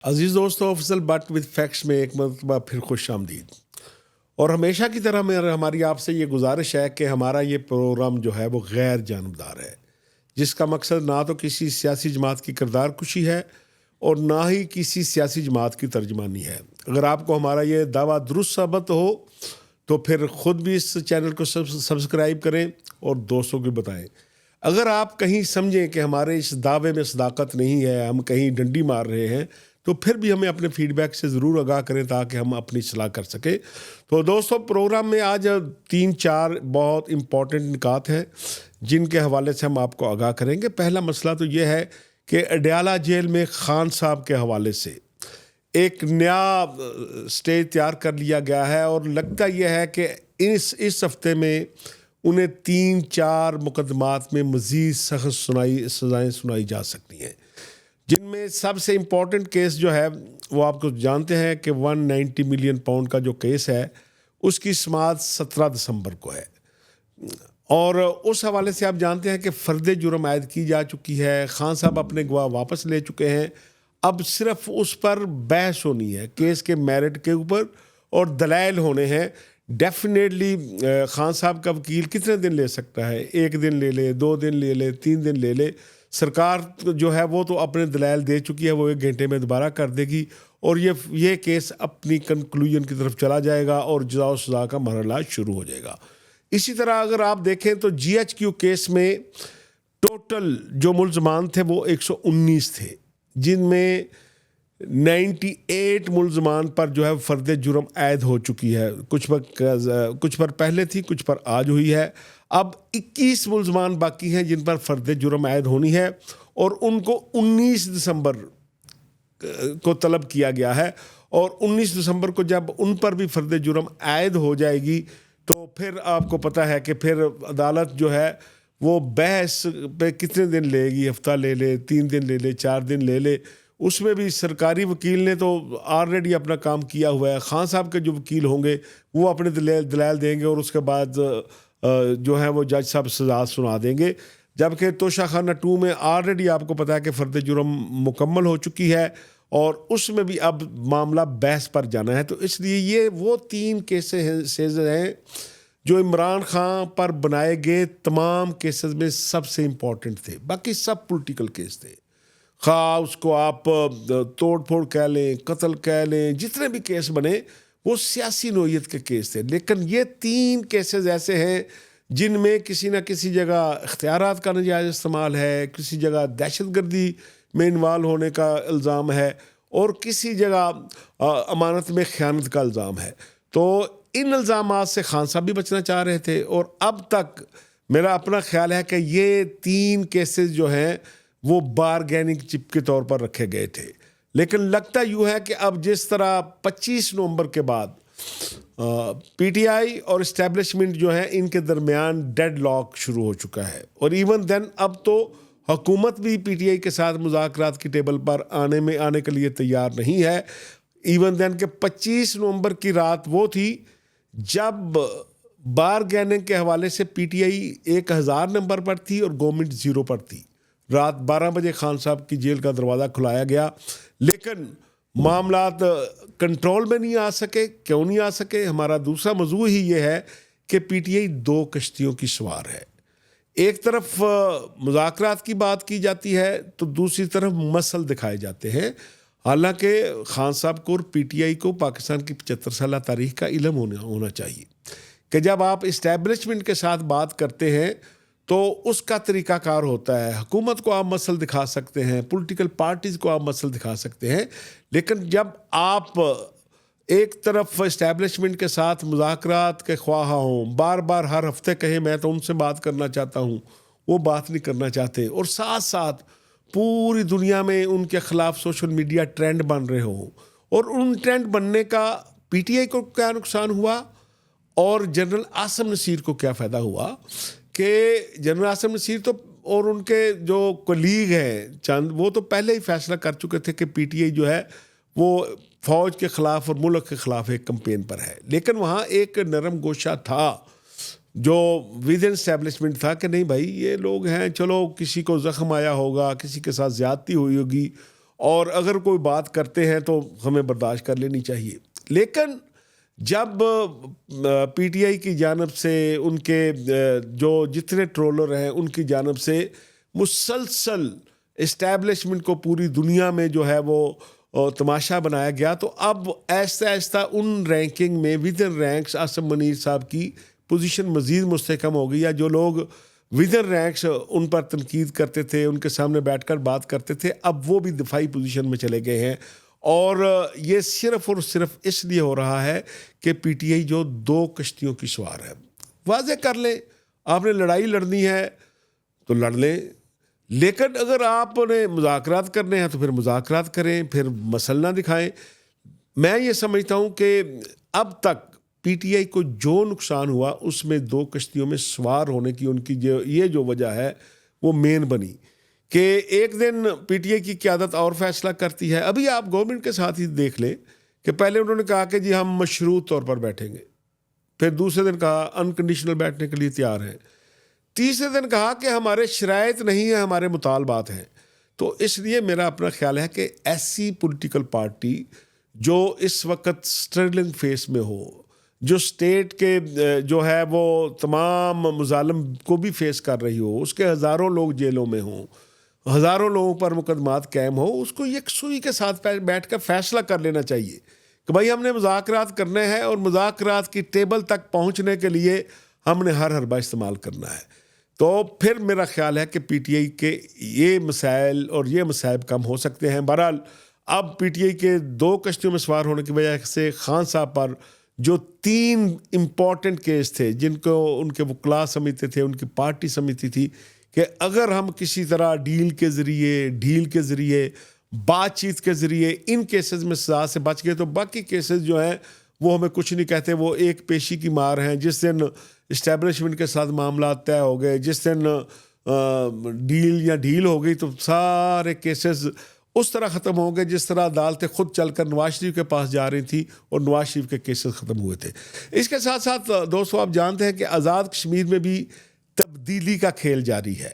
عزیز دوستو، افضل but with facts میں ایک مرتبہ پھر خوش آمدید۔ اور ہمیشہ کی طرح ہماری آپ سے یہ گزارش ہے کہ ہمارا یہ پروگرام جو ہے وہ غیر جانبدار ہے، جس کا مقصد نہ تو کسی سیاسی جماعت کی کردار کشی ہے اور نہ ہی کسی سیاسی جماعت کی ترجمانی ہے۔ اگر آپ کو ہمارا یہ دعویٰ درست ثابت ہو تو پھر خود بھی اس چینل کو سبسکرائب کریں اور دوستوں کو بتائیں۔ اگر آپ کہیں سمجھیں کہ ہمارے اس دعوے میں صداقت نہیں ہے، ہم کہیں ڈنڈی مار رہے ہیں، تو پھر بھی ہمیں اپنے فیڈ بیک سے ضرور آگاہ کریں تاکہ ہم اپنی اصلاح کر سکیں۔ تو دوستو، پروگرام میں آج 3-4 بہت امپورٹنٹ نکات ہیں جن کے حوالے سے ہم آپ کو آگاہ کریں گے۔ پہلا مسئلہ تو یہ ہے کہ اڈیالہ جیل میں خان صاحب کے حوالے سے ایک نیا سٹیج تیار کر لیا گیا ہے، اور لگتا یہ ہے کہ اس ہفتے میں انہیں 3-4 مقدمات میں مزید سخت سزائیں سنائی جا سکتی ہیں، جن میں سب سے امپورٹنٹ کیس جو ہے وہ آپ کو جانتے ہیں کہ 190 ملین پاؤنڈ کا جو کیس ہے اس کی سماعت 17 دسمبر کو ہے، اور اس حوالے سے آپ جانتے ہیں کہ فرد جرم عائد کی جا چکی ہے۔ خان صاحب اپنے گواہ واپس لے چکے ہیں، اب صرف اس پر بحث ہونی ہے، کیس کے میرٹ کے اوپر، اور دلائل ہونے ہیں۔ ڈیفینیٹلی خان صاحب کا وکیل کتنے دن لے سکتا ہے؟ 1 دن لے لے، 2 دن لے لے، 3 دن لے لے۔ سرکار جو ہے وہ تو اپنے دلائل دے چکی ہے، وہ 1 گھنٹے میں دوبارہ کر دے گی، اور یہ کیس اپنی کنکلوژن کی طرف چلا جائے گا اور جزا و سزا کا مرحلہ شروع ہو جائے گا۔ اسی طرح اگر آپ دیکھیں تو GHQ کیس میں ٹوٹل جو ملزمان تھے وہ 119 تھے، جن میں 98 ملزمان پر جو ہے فرد جرم عائد ہو چکی ہے۔ کچھ پر پہلے تھی، کچھ پر آج ہوئی ہے۔ اب 21 ملزمان باقی ہیں جن پر فرد جرم عائد ہونی ہے، اور ان کو 19 دسمبر کو طلب کیا گیا ہے، اور 19 دسمبر کو جب ان پر بھی فرد جرم عائد ہو جائے گی تو پھر آپ کو پتہ ہے کہ پھر عدالت جو ہے وہ بحث پہ کتنے دن لے گی، ہفتہ لے لے، 3 دن لے لے، 4 دن لے لے۔ اس میں بھی سرکاری وکیل نے تو آلریڈی اپنا کام کیا ہوا ہے۔ خان صاحب کے جو وکیل ہوں گے وہ اپنے دلائل دیں گے، اور اس کے بعد جو ہے وہ جج صاحب سزا سنا دیں گے، جبکہ توشہ خانہ 2 میں آلریڈی آپ کو پتہ ہے کہ فرد جرم مکمل ہو چکی ہے، اور اس میں بھی اب معاملہ بحث پر جانا ہے۔ تو اس لیے یہ وہ 3 کیسز ہیں جو عمران خان پر بنائے گئے تمام کیسز میں سب سے امپورٹنٹ تھے۔ باقی سب پولیٹیکل کیس تھے، خواہ اس کو آپ توڑ پھوڑ کہہ لیں، قتل کہہ لیں، جتنے بھی کیس بنے وہ سیاسی نوعیت کے کیس تھے۔ لیکن یہ 3 کیسز ایسے ہیں جن میں کسی نہ کسی جگہ اختیارات کا ناجائز استعمال ہے، کسی جگہ دہشت گردی میں انوالو ہونے کا الزام ہے، اور کسی جگہ امانت میں خیانت کا الزام ہے۔ تو ان الزامات سے خان صاحب بھی بچنا چاہ رہے تھے، اور اب تک میرا اپنا خیال ہے کہ یہ 3 کیسز جو ہیں وہ بارگیننگ چپ کے طور پر رکھے گئے تھے۔ لیکن لگتا یوں ہے کہ اب جس طرح 25 نومبر کے بعد PTI اور اسٹیبلشمنٹ جو ہے ان کے درمیان ڈیڈ لاک شروع ہو چکا ہے، اور ایون دین اب تو حکومت بھی PTI کے ساتھ مذاکرات کی ٹیبل پر آنے کے لیے تیار نہیں ہے۔ ایون دین کہ 25 نومبر کی رات وہ تھی جب بارگیننگ کے حوالے سے PTI 1000 نمبر پر تھی اور گورنمنٹ 0 پر تھی۔ رات 12 بجے خان صاحب کی جیل کا دروازہ کھلایا گیا، لیکن معاملات کنٹرول میں نہیں آ سکے۔ کیوں نہیں آ سکے؟ ہمارا دوسرا موضوع ہی یہ ہے کہ PTI 2 کشتیوں کی سوار ہے۔ ایک طرف مذاکرات کی بات کی جاتی ہے تو دوسری طرف مسل دکھائے جاتے ہیں۔ حالانکہ خان صاحب کو اور PTI کو پاکستان کی 75 سالہ تاریخ کا علم ہونا چاہیے کہ جب آپ اسٹیبلشمنٹ کے ساتھ بات کرتے ہیں تو اس کا طریقہ کار ہوتا ہے۔ حکومت کو آپ مسل دکھا سکتے ہیں، پولیٹیکل پارٹیز کو آپ مسل دکھا سکتے ہیں، لیکن جب آپ ایک طرف اسٹیبلشمنٹ کے ساتھ مذاکرات کے خواہاں ہوں، بار بار ہر ہفتے کہیں میں تو ان سے بات کرنا چاہتا ہوں، وہ بات نہیں کرنا چاہتے، اور ساتھ ساتھ پوری دنیا میں ان کے خلاف سوشل میڈیا ٹرینڈ بن رہے ہوں، اور ان ٹرینڈ بننے کا PTI کو کیا نقصان ہوا اور جنرل عاصم نصیر کو کیا فائدہ ہوا کہ جنرل عاصم نصیر تو اور ان کے جو کولیگ ہیں چند، وہ تو پہلے ہی فیصلہ کر چکے تھے کہ PTI جو ہے وہ فوج کے خلاف اور ملک کے خلاف ایک کمپین پر ہے، لیکن وہاں ایک نرم گوشہ تھا جو ود ان اسٹیبلشمنٹ تھا کہ نہیں بھائی یہ لوگ ہیں، چلو کسی کو زخم آیا ہوگا، کسی کے ساتھ زیادتی ہوئی ہوگی، اور اگر کوئی بات کرتے ہیں تو ہمیں برداشت کر لینی چاہیے. لیکن جب پی ٹی آئی کی جانب سے ان کے جو جتنے ٹرولر ہیں ان کی جانب سے مسلسل اسٹیبلشمنٹ کو پوری دنیا میں جو ہے وہ تماشا بنایا گیا, تو اب آہستہ آہستہ ان رینکنگ میں with in ranks Asim Munir صاحب کی پوزیشن مزید مستحکم ہو گئی. یا جو لوگ ود ان رینکس ان پر تنقید کرتے تھے, ان کے سامنے بیٹھ کر بات کرتے تھے, اب وہ بھی دفاعی پوزیشن میں چلے گئے ہیں. اور یہ صرف اور صرف اس لیے ہو رہا ہے کہ پی ٹی آئی جو 2 کشتیوں کی سوار ہے. واضح کر لیں, آپ نے لڑائی لڑنی ہے تو لڑ لیں, لیکن اگر آپ نے مذاکرات کرنے ہیں تو پھر مذاکرات کریں, پھر مسئلہ نہ دکھائیں. میں یہ سمجھتا ہوں کہ اب تک پی ٹی آئی کو جو نقصان ہوا اس میں 2 کشتیوں میں سوار ہونے کی ان کی یہ جو وجہ ہے وہ مین بنی کہ ایک دن پی ٹی آئی کی قیادت اور فیصلہ کرتی ہے. ابھی آپ گورنمنٹ کے ساتھ ہی دیکھ لیں کہ پہلے انہوں نے کہا کہ جی ہم مشروط طور پر بیٹھیں گے, پھر دوسرے دن کہا انکنڈیشنل بیٹھنے کے لیے تیار ہیں, تیسرے دن کہا کہ ہمارے شرائط نہیں ہیں, ہمارے مطالبات ہیں. تو اس لیے میرا اپنا خیال ہے کہ ایسی پولیٹیکل پارٹی جو اس وقت سٹرگلنگ فیس میں ہو, جو اسٹیٹ کے جو ہے وہ تمام مظالم کو بھی فیس کر رہی ہو, اس کے ہزاروں لوگ جیلوں میں ہوں, ہزاروں لوگوں پر مقدمات قائم ہو, اس کو یکسوئی کے ساتھ بیٹھ کر فیصلہ کر لینا چاہیے کہ بھائی ہم نے مذاکرات کرنے ہیں اور مذاکرات کی ٹیبل تک پہنچنے کے لیے ہم نے ہر حربہ استعمال کرنا ہے. تو پھر میرا خیال ہے کہ پی ٹی آئی کے یہ مسائل اور یہ مصائب کم ہو سکتے ہیں. بہرحال اب پی ٹی آئی کے 2 کشتیوں میں سوار ہونے کی وجہ سے خان صاحب پر جو 3 امپورٹنٹ کیس تھے جن کو ان کے وکلاء سمجھتے تھے, ان کی پارٹی سمجھتی تھی کہ اگر ہم کسی طرح ڈیل کے ذریعے بات چیت کے ذریعے ان کیسز میں سزا سے بچ گئے تو باقی کیسز جو ہیں وہ ہمیں کچھ نہیں کہتے, وہ ایک پیشی کی مار ہیں. جس دن اسٹیبلشمنٹ کے ساتھ معاملات طے ہو گئے, جس دن ڈیل ہو گئی, تو سارے کیسز اس طرح ختم ہو گئے جس طرح عدالتیں خود چل کر نواز شریف کے پاس جا رہی تھی اور نواز شریف کے کیسز ختم ہوئے تھے. اس کے ساتھ ساتھ دوستو آپ جانتے ہیں کہ آزاد کشمیر میں بھی تبدیلی کا کھیل جاری ہے,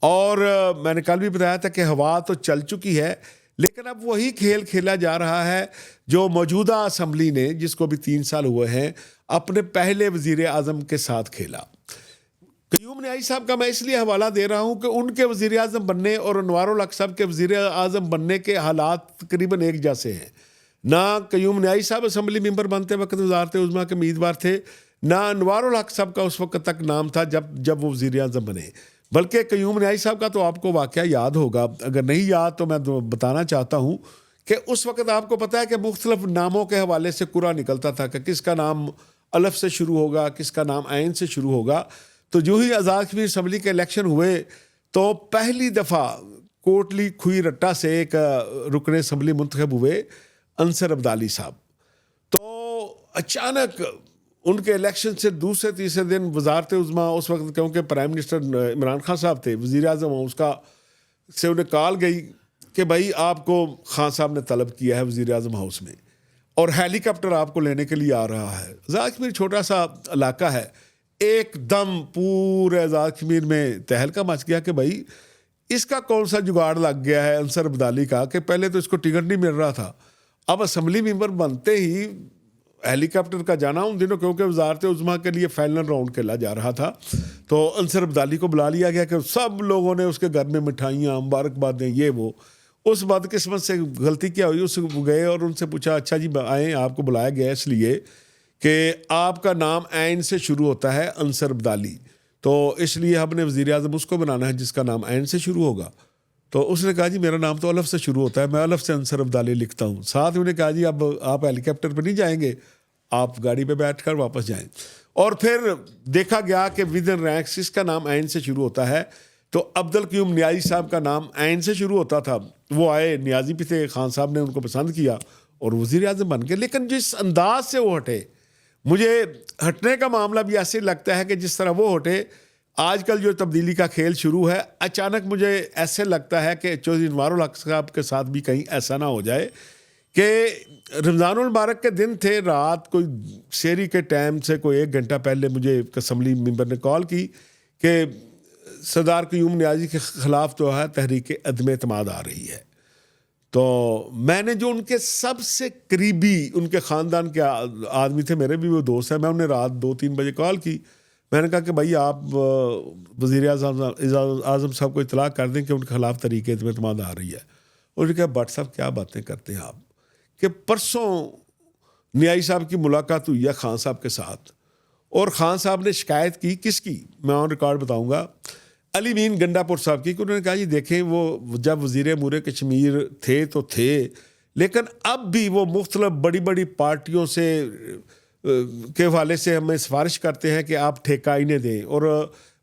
اور میں نے کل بھی بتایا تھا کہ ہوا تو چل چکی ہے, لیکن اب وہی کھیل کھیلا جا رہا ہے جو موجودہ اسمبلی نے, جس کو بھی 3 سال ہوئے ہیں, اپنے پہلے وزیر اعظم کے ساتھ کھیلا. قیوم نیازی صاحب کا میں اس لیے حوالہ دے رہا ہوں کہ ان کے وزیر اعظم بننے اور انوار الحق صاحب کے وزیر اعظم بننے کے حالات تقریباً ایک جیسے ہیں. نہ قیوم نیازی صاحب اسمبلی ممبر بنتے وقت وزارت عظمیٰ کے امیدوار تھے, نہ انوار الحق صاحب کا اس وقت تک نام تھا جب وہ وزیر اعظم بنے. بلکہ قیوم نیازی صاحب کا تو آپ کو واقعہ یاد ہوگا, اگر نہیں یاد تو میں بتانا چاہتا ہوں کہ اس وقت آپ کو پتہ ہے کہ مختلف ناموں کے حوالے سے قرعہ نکلتا تھا کہ کس کا نام الف سے شروع ہوگا, کس کا نام عین سے شروع ہوگا. تو جو ہی آزاد کشمیر اسمبلی کے الیکشن ہوئے تو پہلی دفعہ کوٹلی کھوئی رٹا سے ایک رکن اسمبلی منتخب ہوئے انصر عبدالی صاحب. تو اچانک ان کے الیکشن سے دوسرے تیسرے دن وزارت عظمیٰ اس وقت کیونکہ پرائم منسٹر عمران خان صاحب تھے, وزیر اعظم اس کا سے انہیں کال گئی کہ بھائی آپ کو خان صاحب نے طلب کیا ہے وزیر اعظم ہاؤس میں اور ہیلی کاپٹر آپ کو لینے کے لیے آ رہا ہے. آزاد کشمیر چھوٹا سا علاقہ ہے, ایک دم پورے آزاد کشمیر میں تہلکہ مچ گیا کہ بھائی اس کا کون سا جگاڑ لگ گیا ہے انصر عبدالی کا کہ پہلے تو اس کو ٹکٹ نہیں مل رہا تھا, اب اسمبلی ممبر بنتے ہی ہیلی کاپٹر کا جانا ان دنوں کیونکہ وزارت عظمیٰ کے لیے فائنل راؤنڈ کھیلا جا رہا تھا, تو انصر عبدالی کو بلا لیا گیا کہ سب لوگوں نے اس کے گھر میں مٹھائیاں مبارکبادیں یہ وہ. اس بدقسمت سے غلطی کیا ہوئی, اس گئے اور ان سے پوچھا اچھا جی آئیں, آپ کو بلایا گیا اس لیے کہ آپ کا نام عین سے شروع ہوتا ہے انصر عبدالی, تو اس لیے ہم نے وزیر اعظم اس کو بنانا ہے جس کا نام عین سے شروع ہوگا. تو اس نے کہا جی میرا نام تو الف سے شروع ہوتا ہے, میں الف سے انصر عبدالی لکھتا ہوں. ساتھ انہوں نے کہا جی اب آپ ہیلی کاپٹر پہ نہیں جائیں گے, آپ گاڑی پہ بیٹھ کر واپس جائیں. اور پھر دیکھا گیا کہ ود ان رینکس اس کا نام عین سے شروع ہوتا ہے, تو عبدالقیوم نیازی صاحب کا نام عین سے شروع ہوتا تھا. وہ آئے, نیازی بھی تھے, خان صاحب نے ان کو پسند کیا اور وزیر اعظم بن گئے. لیکن جس انداز سے وہ ہٹے, مجھے ہٹنے کا معاملہ بھی ایسے لگتا ہے کہ جس طرح وہ ہٹے, آج کل جو تبدیلی کا کھیل شروع ہے, اچانک مجھے ایسے لگتا ہے کہ چودھری انوار الحق صاحب کے ساتھ بھی کہیں ایسا نہ ہو جائے کہ رمضان المبارک کے دن تھے, رات کوئی سحری کے ٹائم سے کوئی 1 گھنٹہ پہلے مجھے اسمبلی ممبر نے کال کی کہ سردار قیوم نیازی کے خلاف جو ہے تحریک عدم اعتماد آ رہی ہے. تو میں نے جو ان کے سب سے قریبی ان کے خاندان کے آدمی تھے، میرے بھی وہ دوست ہیں، میں انہیں رات 2-3 بجے کال کی. میں نے کہا کہ بھائی آپ وزیر اعظم صاحب کو اطلاع کر دیں کہ ان کے خلاف طریقے اعتماد آ رہی ہے. انہوں نے کہا بٹ صاحب کیا باتیں کرتے ہیں آپ، کہ پرسوں نیائی صاحب کی ملاقات ہوئی ہے خان صاحب کے ساتھ، اور خان صاحب نے شکایت کی کس کی، میں آن ریکارڈ بتاؤں گا، علی امین گنڈا پور صاحب کی، کہ انہوں نے کہا یہ دیکھیں وہ جب وزیر امور کشمیر تھے تو تھے، لیکن اب بھی وہ مختلف بڑی بڑی پارٹیوں سے کے حوالے سے ہمیں سفارش کرتے ہیں کہ آپ ٹھیکہ انہیں دیں، اور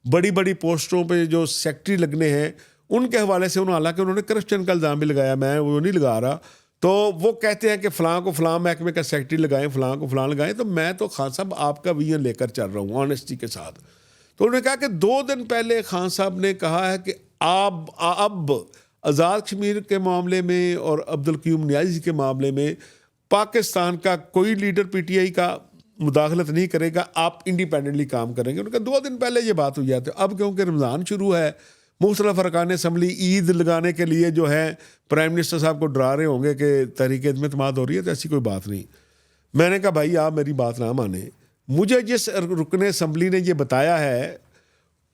بڑی بڑی پوسٹوں پہ جو سیکٹری لگنے ہیں ان کے حوالے سے حالانکہ انہوں نے کرپشن کا الزام بھی لگایا، میں وہ نہیں لگا رہا، تو وہ کہتے ہیں کہ فلاں کو فلاں محکمے کا سیکٹری لگائیں، فلاں کو فلاں لگائیں. تو میں تو خان صاحب آپ کا ویژن لے کر چل رہا ہوں آنیسٹی کے ساتھ. تو انہوں نے کہا کہ 2 دن پہلے خان صاحب نے کہا ہے کہ آپ اب آزاد کشمیر کے معاملے میں اور عبدالقیوم نیازی کے معاملے میں پاکستان کا کوئی لیڈر پی ٹی آئی کا مداخلت نہیں کرے گا، آپ انڈیپینڈنٹلی کام کریں گے. انہوں نے کہا 2 دن پہلے یہ بات ہوئی ہے. تو اب کیونکہ رمضان شروع ہے، مختلف ارکان اسمبلی عید لگانے کے لیے جو ہے پرائم منسٹر صاحب کو ڈرا رہے ہوں گے کہ تحریک عدم اعتماد ہو رہی ہے، تو ایسی کوئی بات نہیں. میں نے کہا بھائی آپ میری بات نہ مانیں، مجھے جس رکن اسمبلی نے یہ بتایا ہے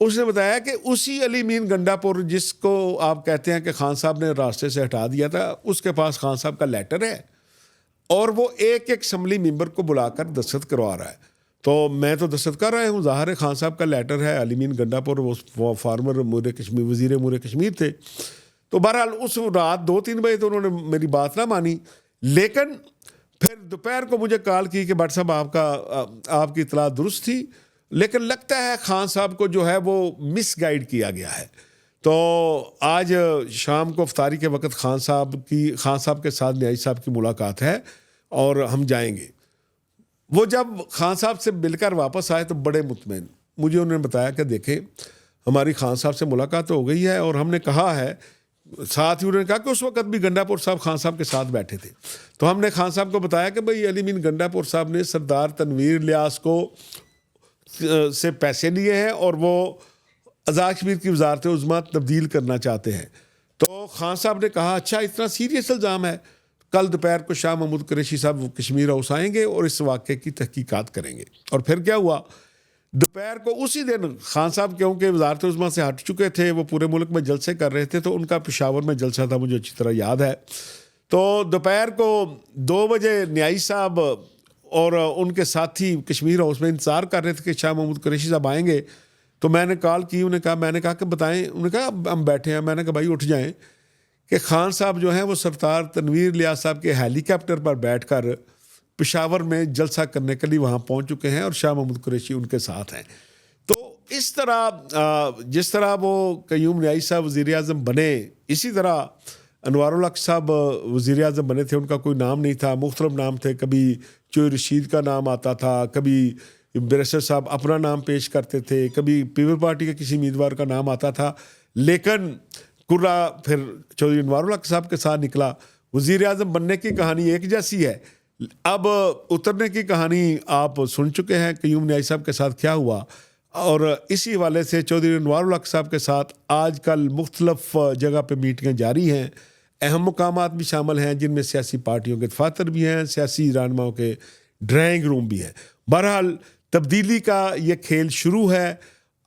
اس نے بتایا کہ اسی علی امین گنڈا پور جس کو آپ کہتے ہیں کہ خان صاحب نے راستے سے ہٹا دیا تھا، اس کے پاس خان صاحب کا لیٹر ہے اور وہ ایک اسمبلی ممبر کو بلا کر دستخط کروا رہا ہے. تو میں تو دستخط کر رہا ہوں، ظاہر ہے خان صاحب کا لیٹر ہے، علی امین گنڈا پور وہ فارمر وزیر امور کشمیر تھے. تو بہرحال اس رات 2-3 بجے تو انہوں نے میری بات نہ مانی، لیکن پھر دوپہر کو مجھے کال کی کہ بٹ صاحب آپ کی اطلاع درست تھی، لیکن لگتا ہے خان صاحب کو جو ہے وہ مس گائیڈ کیا گیا ہے. تو آج شام کو افطاری کے وقت خان صاحب کے ساتھ نیازی صاحب کی ملاقات ہے اور ہم جائیں گے. وہ جب خان صاحب سے مل کر واپس آئے تو بڑے مطمئن، مجھے انہوں نے بتایا کہ دیکھیں ہماری خان صاحب سے ملاقات ہو گئی ہے، اور ہم نے کہا ہے، ساتھ ہی انہوں نے کہا کہ اس وقت بھی گنڈا پور صاحب خان صاحب کے ساتھ بیٹھے تھے، تو ہم نے خان صاحب کو بتایا کہ بھئی علی امین گنڈا پور صاحب نے سردار تنویر الیاس کو سے پیسے لیے ہیں اور وہ آزاد کشمیر کی وزارت عظمیٰ تبدیل کرنا چاہتے ہیں. تو خان صاحب نے کہا اچھا اتنا سیریس الزام ہے، کل دوپہر کو شاہ محمود قریشی صاحب کشمیر ہاؤس آئیں گے اور اس واقعے کی تحقیقات کریں گے. اور پھر کیا ہوا، دوپہر کو اسی دن خان صاحب کیونکہ وزارت عظمیٰ سے ہٹ چکے تھے، وہ پورے ملک میں جلسے کر رہے تھے، تو ان کا پشاور میں جلسہ تھا، مجھے اچھی طرح یاد ہے. تو دوپہر کو 2 بجے نیازی صاحب اور ان کے ساتھی کشمیر ہاؤس میں انتظار کر رہے تھے کہ شاہ محمود قریشی صاحب آئیں گے. تو میں نے کال کی، میں نے کہا کہ بتائیں، انہوں نے کہا ہم بیٹھے ہیں. میں نے کہا بھائی اٹھ جائیں کہ خان صاحب جو ہیں وہ سردار تنویر الیاس صاحب کے ہیلی کاپٹر پر بیٹھ کر پشاور میں جلسہ کرنے کے لیے وہاں پہنچ چکے ہیں اور شاہ محمود قریشی ان کے ساتھ ہیں. تو اس طرح جس طرح وہ قیوم نیازی صاحب وزیر اعظم بنے، اسی طرح انوار الحق صاحب وزیر اعظم بنے تھے. ان کا کوئی نام نہیں تھا، مختلف نام تھے، کبھی چوئی رشید کا نام آتا تھا، کبھی بیرسٹر صاحب اپنا نام پیش کرتے تھے، کبھی پیپل پارٹی کے کسی امیدوار کا نام آتا تھا، لیکن کرا پھر چودھری انوار الحق صاحب کے ساتھ نکلا. وزیر اعظم بننے کی کہانی ایک جیسی ہے، اب اترنے کی کہانی آپ سن چکے ہیں قیوم نیازی صاحب کے ساتھ کیا ہوا. اور اسی حوالے سے چودھری انوار الحق صاحب کے ساتھ آج کل مختلف جگہ پہ میٹنگیں جاری ہیں، اہم مقامات بھی شامل ہیں جن میں سیاسی پارٹیوں کے دفاتر بھی ہیں، سیاسی رہنماؤں کے ڈرائنگ روم بھی ہیں. بہرحال تبدیلی کا یہ کھیل شروع ہے.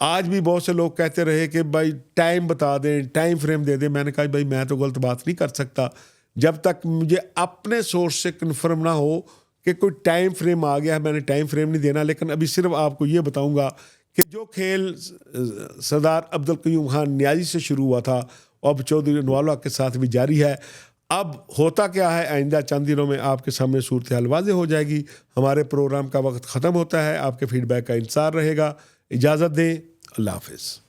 آج بھی بہت سے لوگ کہتے رہے کہ بھائی ٹائم بتا دیں، ٹائم فریم دے دیں. میں نے کہا بھائی میں تو غلط بات نہیں کر سکتا جب تک مجھے اپنے سورس سے کنفرم نہ ہو کہ کوئی ٹائم فریم آ گیا ہے. میں نے ٹائم فریم نہیں دینا، لیکن ابھی صرف آپ کو یہ بتاؤں گا کہ جو کھیل سردار عبدالقیوم خان نیازی سے شروع ہوا تھا اب چودھری انوار الحق کے ساتھ بھی جاری ہے. اب ہوتا کیا ہے، آئندہ چند دنوں میں آپ کے سامنے صورتحال واضح ہو جائے گی. ہمارے پروگرام کا وقت ختم ہوتا ہے، آپ کے فیڈ بیک کا انتظار رہے گا. اجازت دیں، اللہ حافظ.